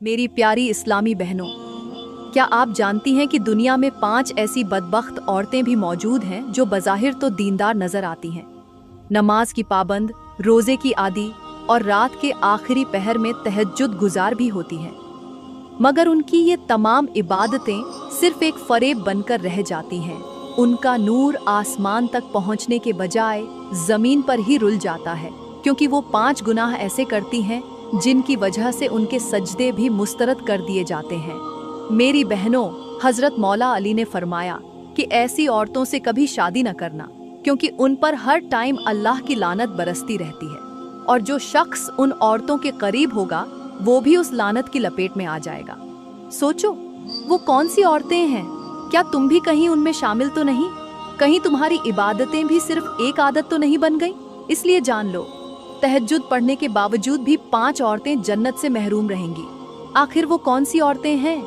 मेरी प्यारी इस्लामी बहनों, क्या आप जानती हैं कि दुनिया में 5 ऐसी बदबख्त औरतें भी मौजूद हैं जो बज़ाहिर तो दीनदार नजर आती हैं, नमाज की पाबंद, रोजे की आदी और रात के आखिरी पहर में तहज्जुद गुजार भी होती हैं, मगर उनकी ये तमाम इबादतें सिर्फ एक फरेब बनकर रह जाती हैं। उनका नूर आसमान तक पहुंचने के बजाय जमीन पर ही रुल जाता है, क्योंकि वो 5 गुनाह ऐसे करती हैं जिनकी वजह से उनके सजदे भी मुस्तरद कर दिए जाते हैं। मेरी बहनों, हजरत मौला अली ने फरमाया कि ऐसी औरतों से कभी शादी न करना, क्योंकि उन पर हर टाइम अल्लाह की लानत बरसती रहती है, और जो शख्स उन औरतों के करीब होगा वो भी उस लानत की लपेट में आ जाएगा। सोचो, वो कौन सी औरतें हैं? क्या तुम भी कहीं उनमें शामिल तो नहीं? कहीं तुम्हारी इबादतें भी सिर्फ एक आदत तो नहीं बन गई? इसलिए जान लो, तहज्जुद पढ़ने के बावजूद भी 5 औरतें जन्नत से महरूम रहेंगी। आखिर वो कौन सी औरतें हैं?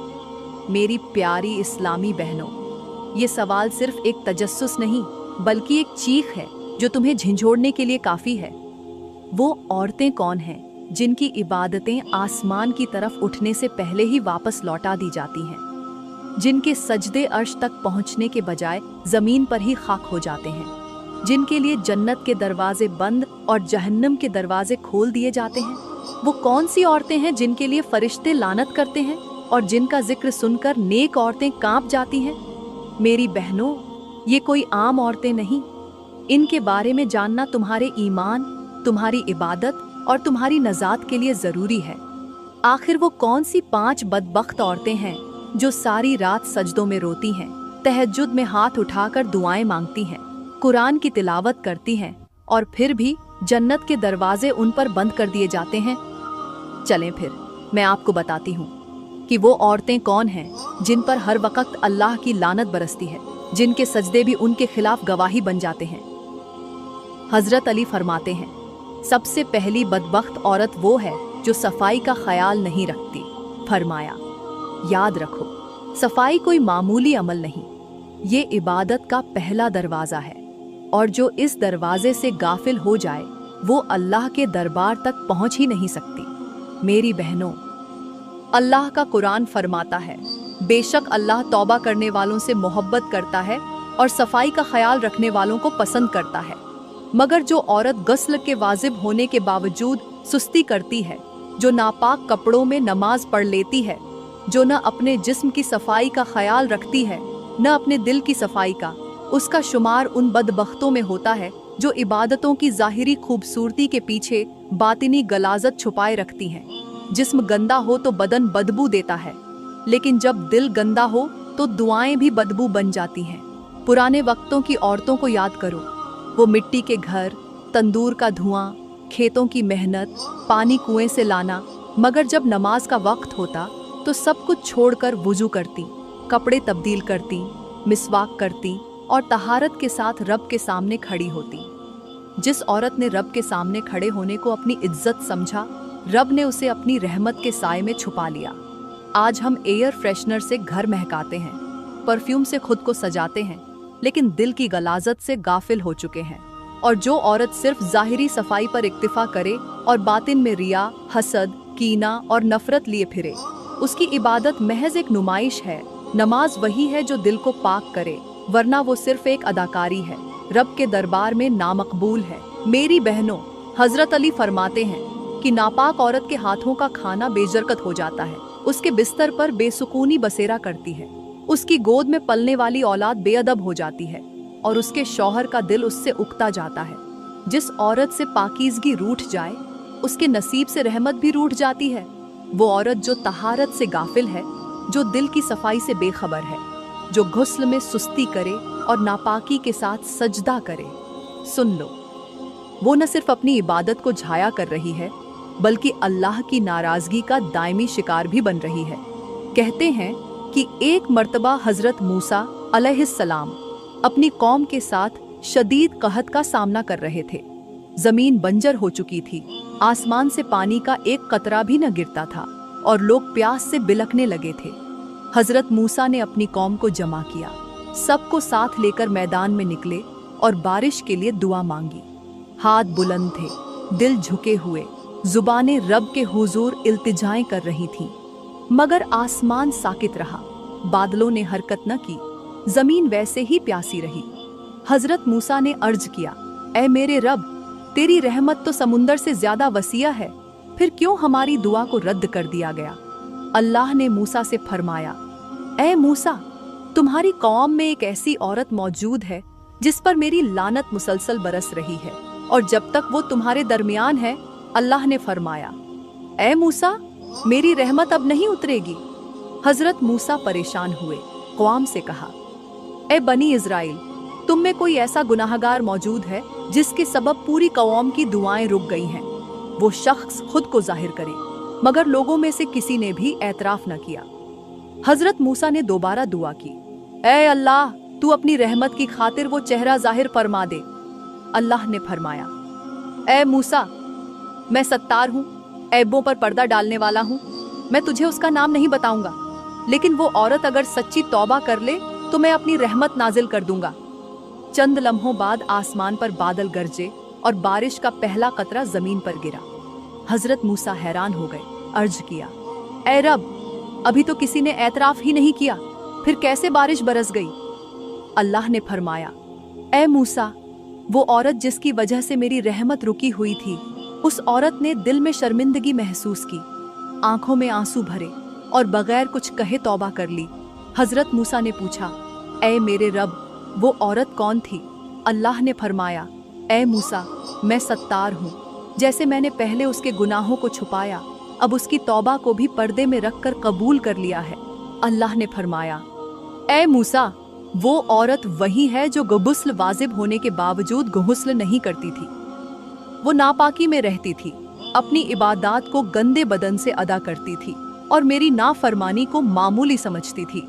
मेरी प्यारी इस्लामी बहनों, ये सवाल सिर्फ एक तजस्सुस नहीं बल्कि एक चीख है जो तुम्हें झंझोड़ने के लिए काफी है। वो औरतें कौन हैं जिनकी इबादतें आसमान की तरफ उठने से पहले ही वापस लौटा दी जाती हैं, जिनके सजदे अर्श तक पहुंचने के बजाय जमीन पर ही खाक हो जाते हैं, जिनके लिए जन्नत के दरवाजे बंद और जहन्नम के दरवाजे खोल दिए जाते हैं? वो कौन सी औरतें हैं जिनके लिए फरिश्ते लानत करते हैं और जिनका जिक्र सुनकर नेक औरतें कांप जाती हैं? मेरी बहनों, ये कोई आम औरतें नहीं। इनके बारे में जानना तुम्हारे ईमान, तुम्हारी इबादत और तुम्हारी नजात के लिए जरूरी है। आखिर वो कौन सी 5 बदबख्त औरतें हैं जो सारी रात सजदों में रोती हैं, तहज्जुद में हाथ उठाकर दुआएं मांगती हैं, कुरान की तिलावत करती हैं, और फिर भी जन्नत के दरवाजे उन पर बंद कर दिए जाते हैं? चलें फिर मैं आपको बताती हूँ कि वो औरतें कौन हैं जिन पर हर वक्त अल्लाह की लानत बरसती है, जिनके सजदे भी उनके खिलाफ गवाही बन जाते हैं। हजरत अली फरमाते हैं, सबसे पहली बदबख्त औरत वो है जो सफाई का ख्याल नहीं रखती। फरमाया, याद रखो, सफाई कोई मामूली अमल नहीं, ये इबादत का पहला दरवाजा है, और जो इस दरवाजे से गाफिल हो जाए वो अल्लाह के दरबार तक पहुंच ही नहीं सकती। मेरी बहनों, अल्लाह का कुरान फरमाता है, बेशक अल्लाह तौबा करने वालों से मोहब्बत करता है और सफाई का ख्याल रखने वालों को पसंद करता है। मगर जो औरत गस्ल के वाजिब होने के बावजूद सुस्ती करती है, जो नापाक कपड़ों में नमाज पढ़ लेती है, जो न अपने जिस्म की सफाई का ख्याल रखती है न अपने दिल की सफाई का, उसका शुमार उन बदबख्तों में होता है जो इबादतों की ज़ाहिरी खूबसूरती के पीछे बातिनी गलाजत छुपाए रखती हैं। जिस्म गंदा हो तो बदन बदबू देता है, लेकिन जब दिल गंदा हो तो दुआएं भी बदबू बन जाती हैं। पुराने वक्तों की औरतों को याद करो, वो मिट्टी के घर, तंदूर का धुआं, खेतों की मेहनत, पानी कुएं से लाना, मगर जब नमाज का वक्त होता तो सब कुछ छोड़कर वुजू करती, कपड़े तब्दील करती, मिसवाक करती और तहारत के साथ रब के सामने खड़ी होती। जिस औरत ने रब के सामने खड़े होने को अपनी इज्जत समझा, रब ने उसे अपनी रहमत के साए में छुपा लिया। आज हम एयर फ्रेशनर से घर महकाते हैं, परफ्यूम से खुद को सजाते हैं, लेकिन दिल की गलाजत से गाफिल हो चुके हैं। और जो औरत सिर्फ ज़ाहिरी सफाई पर इक्तिफा करे और बातिन में रिया, हसद, कीना और नफरत लिए फिरे, उसकी इबादत महज एक नुमाइश है। नमाज वही है जो दिल को पाक करे, वरना वो सिर्फ एक अदाकारी है, रब के दरबार में नामकबूल है। मेरी बहनों, हजरत अली फरमाते हैं कि नापाक औरत के हाथों का खाना बेजरकत हो जाता है, उसके बिस्तर पर बेसुकूनी बसेरा करती है, उसकी गोद में पलने वाली औलाद बेअदब हो जाती है और उसके शौहर का दिल उससे उकता जाता है। जिस औरत से पाकीज़गी रूठ जाए, उसके नसीब से रहमत भी रूठ जाती है। वो औरत जो तहारत से गाफिल है, जो दिल की सफाई से बेखबर है, जो गुस्ल में सुस्ती करे और नापाकी के साथ सजदा करे। सुन लो, वो न सिर्फ अपनी इबादत को झाया कर रही है, बल्कि अल्लाह की नाराजगी का दायमी शिकार भी बन रही है। कहते हैं कि एक मर्तबा हजरत मूसा अलैहिस्सलाम अपनी कौम के साथ शदीद कहत का सामना कर रहे थे। जमीन बंजर हो चुकी थी, आसमान से पानी का एक कतरा भी न गिरता था और लोग प्यास से बिलखने लगे थे। हजरत मूसा ने अपनी कौम को जमा किया, सबको साथ लेकर मैदान में निकले और बारिश के लिए दुआ मांगी। हाथ बुलंद थे, दिल झुके हुए, जुबानें रब के हुजूर इल्तिजाएं कर रही थीं। मगर आसमान साकित रहा, बादलों ने हरकत न की, जमीन वैसे ही प्यासी रही। हजरत मूसा ने अर्ज किया, ऐ मेरे रब, तेरी रहमत तो समुंदर से ज्यादा वसीया है, फिर क्यों हमारी दुआ को रद्द कर दिया गया? अल्लाह ने मूसा से फरमाया, ऐ मूसा, तुम्हारी कौम में एक ऐसी औरत मौजूद है जिस पर मेरी लानत मुसलसल बरस रही है, और जब तक वो तुम्हारे दरमियान है, अल्लाह ने फरमाया, ऐ मूसा, मेरी रहमत अब नहीं उतरेगी। हजरत मूसा परेशान हुए, कौम से कहा, ऐ बनी इज़राइल, तुम में कोई ऐसा गुनाहगार मौजूद है जिसके सबब पूरी कौम की दुआएं रुक गई हैं? वो शख्स खुद को जाहिर करे। मगर लोगों में से किसी ने भी एतराफ न किया। हजरत मूसा ने दोबारा दुआ की, ऐ अल्लाह, तू अपनी रहमत की खातिर वो चेहरा जाहिर फरमा दे। अल्लाह ने फरमाया, ऐ मूसा, मैं सत्तार हूँ, ऐबों पर पर्दा डालने वाला हूँ। मैं तुझे उसका नाम नहीं बताऊंगा, लेकिन वो औरत अगर सच्ची तौबा कर ले तो मैं अपनी रहमत नाजिल कर दूंगा। चंद लम्हों बाद आसमान पर बादल गरजे और बारिश का पहला कतरा जमीन पर गिरा। हजरत मूसा हैरान हो गए, अर्ज किया, ऐ रब, अभी तो किसी ने एतराफ ही नहीं किया, फिर कैसे बारिश बरस गई? अल्लाह ने फरमाया, ऐ मूसा, वो औरत जिसकी वजह से मेरी रहमत रुकी हुई थी, उस औरत ने दिल में शर्मिंदगी महसूस की, आंखों में आंसू भरे और बगैर कुछ कहे तौबा कर ली। हजरत मूसा ने पूछा, ऐ मेरे रब, वो औरत कौन थी? अल्लाह ने फरमाया, ऐ मूसा, मैं सत्तार हूँ। जैसे मैंने पहले उसके गुनाहों को छुपाया, अब उसकी तौबा को भी पर्दे में रखकर कबूल कर लिया है। अल्लाह ने फरमाया, ऐ मूसा, वो औरत वही है जो गुस्ल वाजिब होने के बावजूद गुस्ल नहीं करती थी। वो नापाकी में रहती थी, अपनी इबादत को गंदे बदन से अदा करती थी और मेरी नाफरमानी को मामूली समझती थी।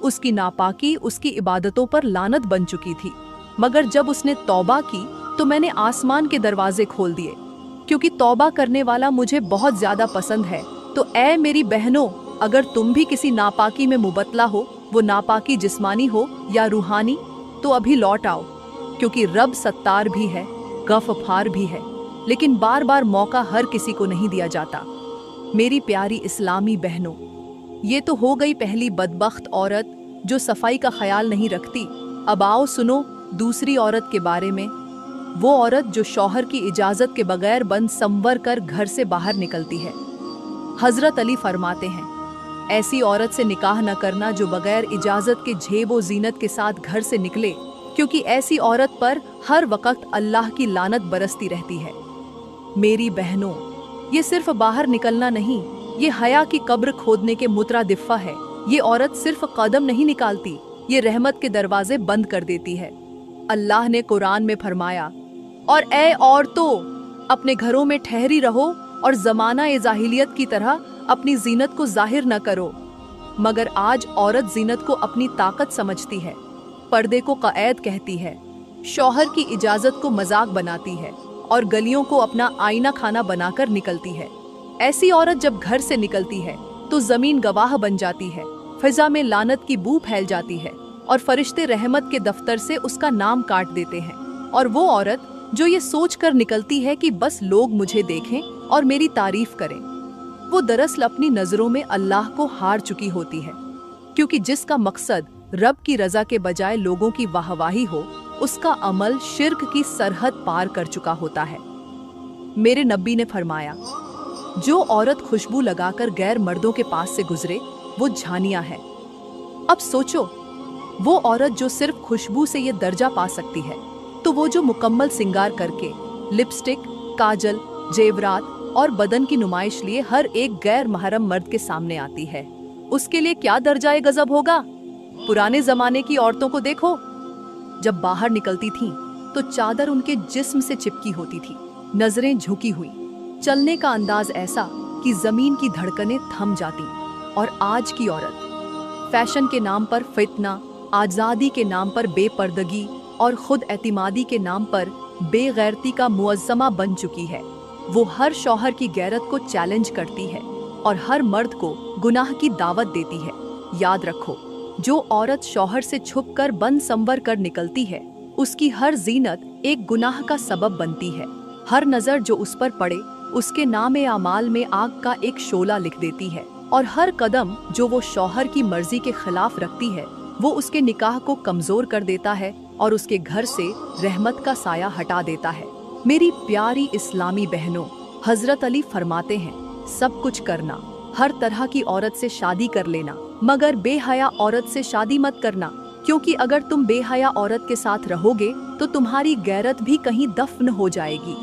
उसकी नापाकी उसकी इबादतों पर लानत बन चुकी थी, मगर जब उसने तौबा की तो मैंने आसमान के दरवाजे खोल दिए, क्योंकि तौबा करने वाला मुझे बहुत ज्यादा पसंद है। तो ऐ मेरी बहनों, अगर तुम भी किसी नापाकी में मुबतला हो, वो नापाकी जिस्मानी हो या रूहानी, तो अभी लौट आओ, क्योंकि रब सत्तार भी है, गफफार भी है, लेकिन बार बार मौका हर किसी को नहीं दिया जाता। मेरी प्यारी इस्लामी बहनों, ये तो हो गई पहली बदबख्त औरत जो सफाई का ख्याल नहीं रखती। अब आओ सुनो दूसरी औरत के बारे में। वो औरत जो शौहर की इजाजत के बगैर बंद संवर कर घर से बाहर निकलती है। हजरत अली फरमाते हैं, ऐसी औरत से निकाह न करना जो बगैर इजाजत के झेब व जीनत के साथ घर से निकले, क्योंकि ऐसी औरत पर हर वक्त अल्लाह की लानत बरसती रहती है। मेरी बहनों, ये सिर्फ बाहर निकलना नहीं, ये हया की कब्र खोदने के मुतरादिफा है। ये औरत सिर्फ कदम नहीं निकालती, ये रहमत के दरवाजे बंद कर देती है। अल्लाह ने कुरान में फरमाया, और ऐ औरतों, अपने घरों में ठहरी रहो और जमाना ए जाहिलियत की तरह अपनी जीनत को जाहिर न करो। मगर आज औरत जीनत को अपनी ताकत समझती है, पर्दे को क़ैद कहती है, शौहर की इजाजत को मजाक बनाती है और गलियों को अपना आईना खाना बनाकर निकलती है। ऐसी औरत जब घर से निकलती है तो जमीन गवाह बन जाती है, फिजा में लानत की बू फैल जाती है और फरिश्ते रहमत के दफ्तर से उसका नाम काट देते हैं। और वो औरत जो ये सोच कर निकलती है कि बस लोग मुझे देखें और मेरी तारीफ करें, वो दरअसल अपनी नजरों में अल्लाह को हार चुकी होती है, क्योंकि जिसका मकसद रब की रजा के बजाय लोगों की वाहवाही हो, उसका अमल शिर्क की सरहद पार कर चुका होता है। मेरे नबी ने फरमाया, जो औरत खुशबू लगाकर गैर मर्दों के पास से गुजरे वो झानिया है। अब सोचो, वो औरत जो सिर्फ खुशबू से ये दर्जा पा सकती है, तो वो जो मुकम्मल सिंगार करके लिपस्टिक, काजल, जेवरात और बदन की नुमाइश लिए हर एक गैर महरम मर्द के सामने आती है, उसके लिए क्या दर्जाए गजब होगा। पुराने जमाने की औरतों को देखो, जब बाहर निकलती थीं, तो चादर उनके जिस्म से चिपकी होती थी, नजरें झुकी हुई, चलने का अंदाज ऐसा कि जमीन की धड़कनें थम जाती। और आज की औरत फैशन के नाम पर फितना, आज़ादी के नाम पर बेपर्दगी और खुद एतिमादी के नाम पर बेगैरती का मुअज़्ज़मा बन चुकी है। वो हर शौहर की गैरत को चैलेंज करती है और हर मर्द को गुनाह की दावत देती है। याद रखो, जो औरत शौहर से छुपकर बंद संवर कर निकलती है, उसकी हर जीनत एक गुनाह का सबब बनती है। हर नजर जो उस पर पड़े, उसके नाम-ए-आमाल में आग का एक शोला लिख देती है। और हर कदम जो वो शौहर की मर्जी के खिलाफ रखती है वो उसके निकाह को कमजोर कर देता है और उसके घर से रहमत का साया हटा देता है। मेरी प्यारी इस्लामी बहनों, हजरत अली फरमाते हैं, सब कुछ करना, हर तरह की औरत से शादी कर लेना, मगर बेहया औरत से शादी मत करना, क्योंकि अगर तुम बेहया औरत के साथ रहोगे तो तुम्हारी गैरत भी कहीं दफन हो जाएगी।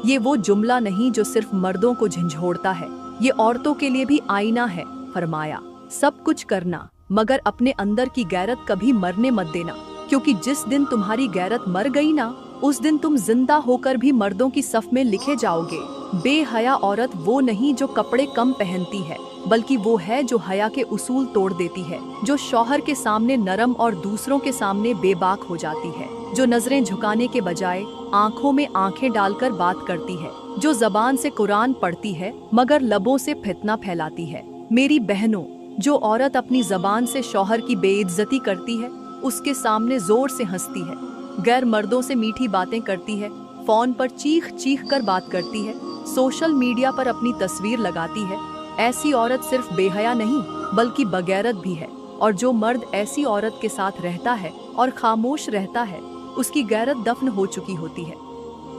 ये वो जुमला नहीं जो सिर्फ मर्दों को झंझोड़ता है, ये औरतों के लिए भी आईना है। फरमाया, सब कुछ करना मगर अपने अंदर की गैरत कभी मरने मत देना, क्योंकि जिस दिन तुम्हारी गैरत मर गई ना, उस दिन तुम जिंदा होकर भी मर्दों की सफ में लिखे जाओगे। बेहया औरत वो नहीं जो कपड़े कम पहनती है, बल्कि वो है जो हया के उसूल तोड़ देती है, जो शौहर के सामने नरम और दूसरों के सामने बेबाक हो जाती है, जो नजरें झुकाने के बजाय आंखों में आंखें डालकर बात करती है, जो जबान से कुरान पढ़ती है मगर लबों से फितना फैलाती है। मेरी बहनों, जो औरत अपनी जबान से शौहर की बेइज्जती करती है, उसके सामने जोर से हंसती है, गैर मर्दों से मीठी बातें करती है, फोन पर चीख चीख कर बात करती है, सोशल मीडिया पर अपनी तस्वीर लगाती है, ऐसी औरत सिर्फ बेहया नहीं बल्कि बगैरत भी है। और जो मर्द ऐसी औरत के साथ रहता है और खामोश रहता है, उसकी गैरत दफन हो चुकी होती है।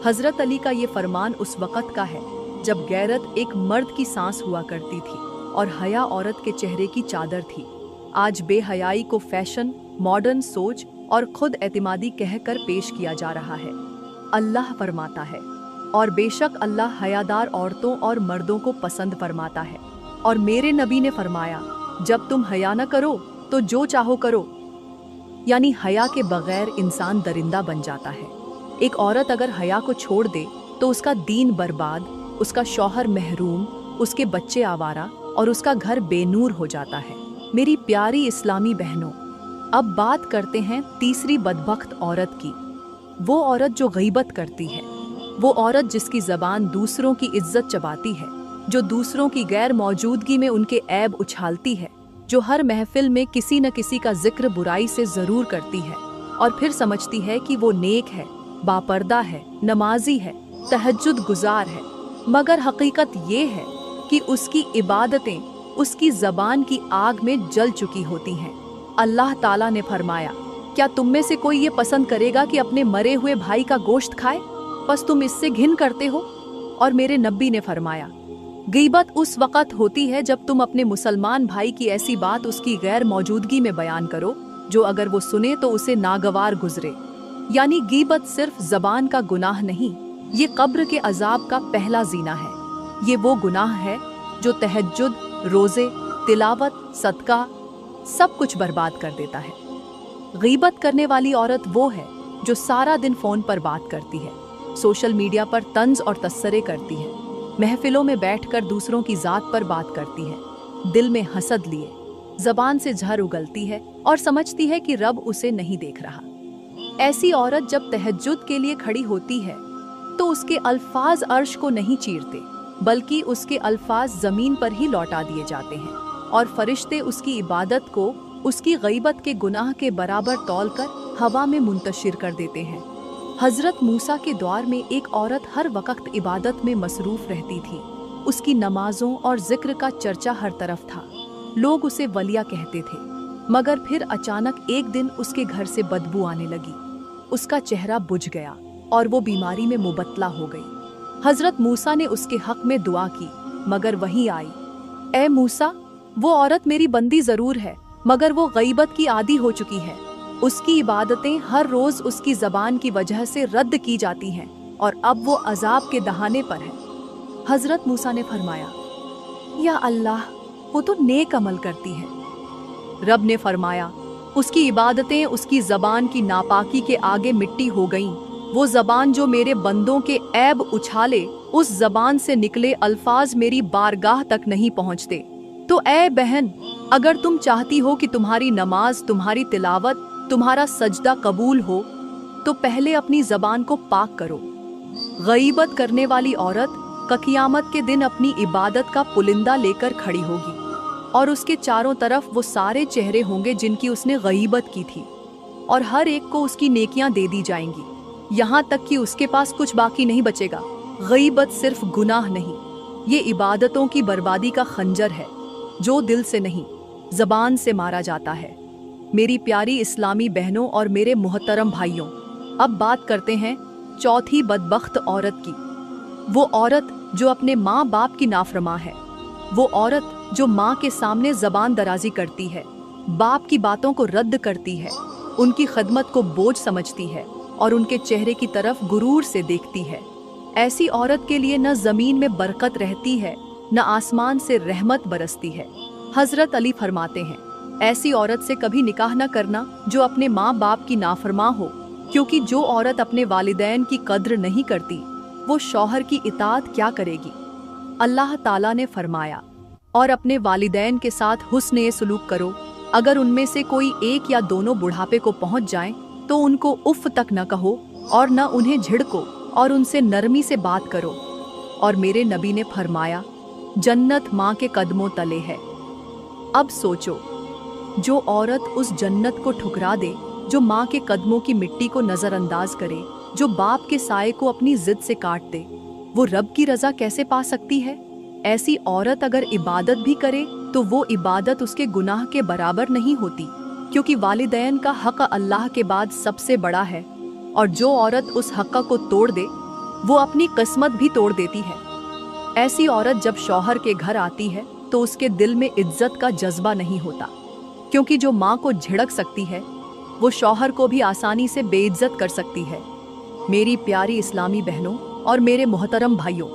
हजरत अली का ये फरमान उस वक़्त का है जब गैरत एक मर्द की सांस हुआ करती थी और हया औरत के चेहरे की चादर थी। आज बेहयाई को फैशन, मॉडर्न सोच और खुद एतमादी कहकर पेश किया जा रहा है। अल्लाह फरमाता है, और बेशक अल्लाह हयादार औरतों और मर्दों को पसंद फरमाता है। और मेरे नबी ने फरमाया, जब तुम हया न करो तो जो चाहो करो। यानी हया के बगैर इंसान दरिंदा बन जाता है। एक औरत अगर हया को छोड़ दे तो उसका दीन बर्बाद, उसका शौहर महरूम, उसके बच्चे आवारा और उसका घर बेनूर हो जाता है। मेरी प्यारी इस्लामी बहनों, अब बात करते हैं तीसरी बदबख्त औरत की। वो औरत जो गीबत करती है, वो औरत जिसकी ज़बान दूसरों की इज्जत चबाती है, जो दूसरों की गैर मौजूदगी में उनके ऐब उछालती है, जो हर महफिल में किसी न किसी का जिक्र बुराई से ज़रूर करती है और फिर समझती है कि वो नेक है, बापर्दा है, नमाजी है, तहज्जुद गुजार है, मगर हकीकत ये है कि उसकी इबादतें उसकी ज़बान की आग में जल चुकी होती हैं। अल्लाह ताला ने फरमाया, क्या तुम में से कोई ये पसंद करेगा कि अपने मरे हुए भाई का गोश्त खाए? बस तुम इससे घिन करते हो। और मेरे नबी ने फरमाया, गीबत उस वक़्त होती है जब तुम अपने मुसलमान भाई की ऐसी बात उसकी गैर मौजूदगी में बयान करो जो अगर वो सुने तो उसे नागवार गुजरे। यानी गीबत सिर्फ ज़बान का गुनाह नहीं, ये कब्र के अजाब का पहला जीना है। ये वो गुनाह है जो तहज्जुद, रोज़े, तिलावत, सदका सब कुछ बर्बाद कर देता है। गीबत करने वाली औरत वो है जो सारा दिन फ़ोन पर बात करती है, सोशल मीडिया पर तंज और तस्सरे करती है, महफिलों में बैठकर दूसरों की ज़ात पर बात करती है, दिल में हसद लिए ज़बान से जहर उगलती है और समझती है कि रब उसे नहीं देख रहा। ऐसी औरत जब तहज्जुद के लिए खड़ी होती है तो उसके अल्फाज अर्श को नहीं चीरते, बल्कि उसके अल्फाज ज़मीन पर ही लौटा दिए जाते हैं और फरिश्ते उसकी इबादत को उसकी गईबत के गुनाह के बराबर तौलकर हवा में मुंतशिर कर देते हैं। हजरत मूसा के दौर में एक औरत हर वक्त इबादत में मसरूफ रहती थी। उसकी नमाजों और जिक्र का चर्चा हर तरफ था। लोग उसे वलिया कहते थे, मगर फिर अचानक एक दिन उसके घर से बदबू आने लगी। उसका चेहरा बुझ गया और वो बीमारी में मुबतला हो गई। हजरत मूसा ने उसके हक में दुआ की, मगर वही आई, ए मूसा, वो औरत मेरी बंदी जरूर है, मगर वो गईबत की आदी हो चुकी है। उसकी इबादतें हर रोज उसकी जबान की वजह से रद्द की जाती हैं और अब वो अजाब के दहाने पर है। हजरत मूसा ने फरमाया, या अल्लाह, वो तो नेक अमल करती है। रब ने फरमाया, उसकी इबादतें उसकी जबान की नापाकी के आगे मिट्टी हो गईं। वो जबान जो मेरे बंदों के ऐब उछाले, उस जबान से निकले अल्फाज मेरी बारगाह तक नहीं पहुँचते। तो ए बहन, अगर तुम चाहती हो कि तुम्हारी नमाज, तुम्हारी तिलावत, तुम्हारा सजदा कबूल हो, तो पहले अपनी जबान को पाक करो। गईबत करने वाली औरत क़यामत के दिन अपनी इबादत का पुलिंदा लेकर खड़ी होगी और उसके चारों तरफ वो सारे चेहरे होंगे जिनकी उसने गईबत की थी, और हर एक को उसकी नेकियां दे दी जाएंगी, यहाँ तक कि उसके पास कुछ बाकी नहीं बचेगा। गईबत सिर्फ गुनाह नहीं, ये इबादतों की बर्बादी का खंजर है। जो दिल से नहीं, ज़बान से मारा जाता है। मेरी प्यारी इस्लामी बहनों और मेरे मुहतरम भाइयों, अब बात करते हैं चौथी बदबख्त औरत की। वो औरत जो अपने माँ बाप की नाफरमां है, वो औरत जो माँ के सामने ज़बान दराजी करती है, बाप की बातों को रद्द करती है, उनकी खदमत को बोझ समझती है और उनके चेहरे की तरफ गुरूर से देखती है। ऐसी औरत के लिए न ज़मीन में बरकत रहती है, न आसमान से रहमत बरसती है। हजरत अली फरमाते हैं, ऐसी औरत से कभी निकाह न करना जो अपने माँ बाप की नाफरमां हो, क्योंकि जो औरत अपने वालिदैन की कद्र नहीं करती, वो शौहर की इताअत क्या करेगी। अल्लाह ताला ने फरमाया, और अपने वालिदैन के साथ हुस्न सलूक करो। अगर उनमें से कोई एक या दोनों बुढ़ापे को पहुंच जाएं, तो उनको उफ तक न कहो और न उन्हें झिड़को और उनसे नरमी से बात करो। और मेरे नबी ने फरमाया, जन्नत माँ के कदमों तले है। अब सोचो, जो औरत उस जन्नत को ठुकरा दे, जो माँ के कदमों की मिट्टी को नज़रअंदाज करे, जो बाप के साये को अपनी जिद से काट दे, वो रब की रज़ा कैसे पा सकती है। ऐसी औरत अगर इबादत भी करे तो वो इबादत उसके गुनाह के बराबर नहीं होती, क्योंकि वालिदैन का हक़ अल्लाह के बाद सबसे बड़ा है। और जो औरत उस हक़ को तोड़ दे, वो अपनी किस्मत भी तोड़ देती है। ऐसी औरत जब शौहर के घर आती है तो उसके दिल में इज्जत का जज्बा नहीं होता, क्योंकि जो माँ को झिड़क सकती है, वो शौहर को भी आसानी से बेइज्जत कर सकती है। मेरी प्यारी इस्लामी बहनों और मेरे मोहतरम भाइयों,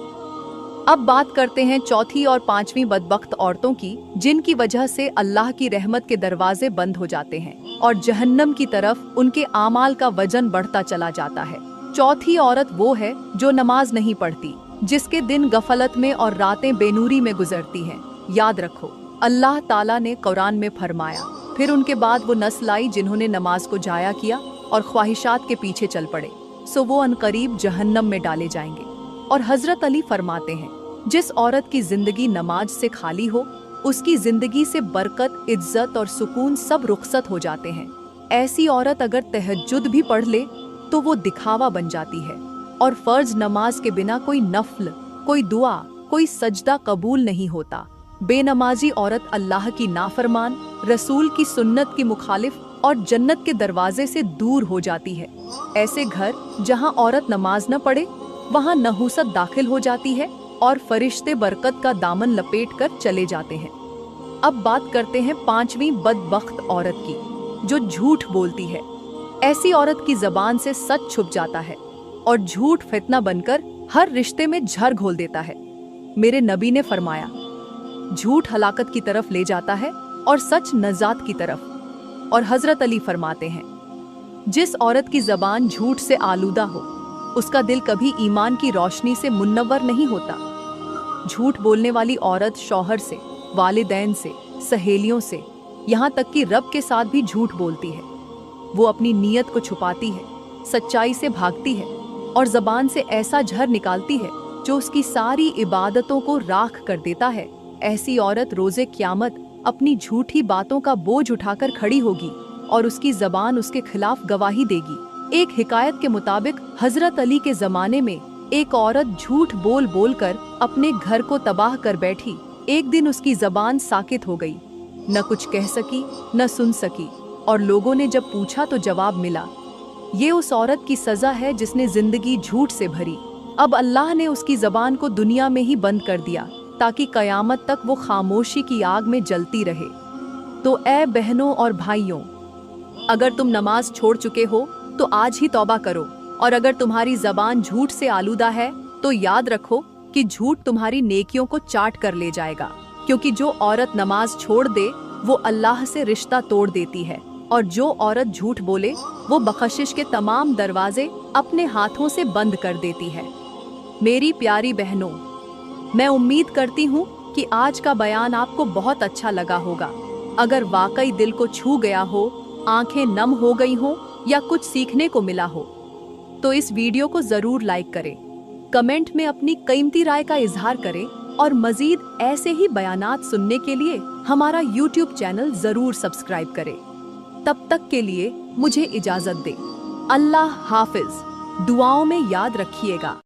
अब बात करते हैं चौथी और पांचवी बदबख्त औरतों की, जिनकी वजह से अल्लाह की रहमत के दरवाजे बंद हो जाते हैं और जहन्नम की तरफ उनके आमाल का वजन बढ़ता चला जाता है। चौथी औरत वो है जो नमाज नहीं पढ़ती, जिसके दिन गफलत में और रातें बेनूरी में गुजरती हैं। याद रखो, अल्लाह ताला ने कुरान में फरमाया, फिर उनके बाद वो नस्ल आई जिन्होंने नमाज को जाया किया और ख्वाहिशात के पीछे चल पड़े, सो वो अनकरीब जहन्नम में डाले जाएंगे। और हजरत अली फरमाते हैं, जिस औरत की जिंदगी नमाज से खाली हो, उसकी जिंदगी से बरकत, इज्जत और सुकून सब रुखसत हो जाते हैं। ऐसी औरत अगर तहज्जुद भी पढ़ ले तो वो दिखावा बन जाती है, और फर्ज नमाज के बिना कोई नफल, कोई दुआ, कोई सजदा कबूल नहीं होता। बेनमाजी औरत अल्लाह की नाफरमान, रसूल की सुन्नत की मुखालिफ और जन्नत के दरवाजे से दूर हो जाती है। ऐसे घर जहां औरत नमाज न पढ़े, वहां नहूसत दाखिल हो जाती है और फरिश्ते बरकत का दामन लपेट कर चले जाते हैं। अब बात करते हैं पांचवी बदबख्त औरत की, जो झूठ बोलती है। ऐसी औरत की जबान से सच छुप जाता है और झूठ फितना बनकर हर रिश्ते में झर घोल देता है। मेरे नबी ने फरमाया, झूठ हलाकत की तरफ ले जाता है और सच नजात की तरफ। और हजरत अली फरमाते हैं, जिस औरत की जबान झूठ से आलूदा हो, उसका दिल कभी ईमान की रोशनी से मुन्नवर नहीं होता। झूठ बोलने वाली औरत शौहर से, वालिदैन से, सहेलियों से, यहाँ तक कि रब के साथ भी झूठ बोलती है। वो अपनी नीयत को छुपाती है, सच्चाई से भागती है और जबान से ऐसा झर निकालती है जो उसकी सारी इबादतों को राख कर देता है। ऐसी औरत रोजे क़यामत अपनी झूठी बातों का बोझ उठाकर खड़ी होगी और उसकी जबान उसके खिलाफ गवाही देगी। एक हिकायत के मुताबिक हजरत अली के जमाने में एक औरत झूठ बोल बोल कर अपने घर को तबाह कर बैठी। एक दिन उसकी जबान साकित हो गई, न कुछ कह सकी न सुन सकी, और लोगों ने जब पूछा तो जवाब मिला, ये उस औरत की सजा है जिसने जिंदगी झूठ से भरी। अब अल्लाह ने उसकी जबान को दुनिया में ही बंद कर दिया ताकि कयामत तक वो खामोशी की आग में जलती रहे। तो ऐ बहनों और भाइयों, अगर तुम नमाज छोड़ चुके हो तो आज ही तौबा करो, और अगर तुम्हारी जबान झूठ से आलूदा है तो याद रखो कि झूठ तुम्हारी नेकियों को चाट कर ले जाएगा, क्योंकि जो औरत नमाज छोड़ दे वो अल्लाह से रिश्ता तोड़ देती है, और जो औरत झूठ बोले वो बख्शिश के तमाम दरवाजे अपने हाथों से बंद कर देती है। मेरी प्यारी बहनों, मैं उम्मीद करती हूँ कि आज का बयान आपको बहुत अच्छा लगा होगा। अगर वाकई दिल को छू गया हो, आंखें नम हो गई हो या कुछ सीखने को मिला हो, तो इस वीडियो को जरूर लाइक करें, कमेंट में अपनी कीमती राय का इजहार करें, और मजीद ऐसे ही बयानात सुनने के लिए हमारा YouTube चैनल जरूर सब्सक्राइब करें। तब तक के लिए मुझे इजाजत दें। अल्लाह हाफिज। दुआओं में याद रखिएगा।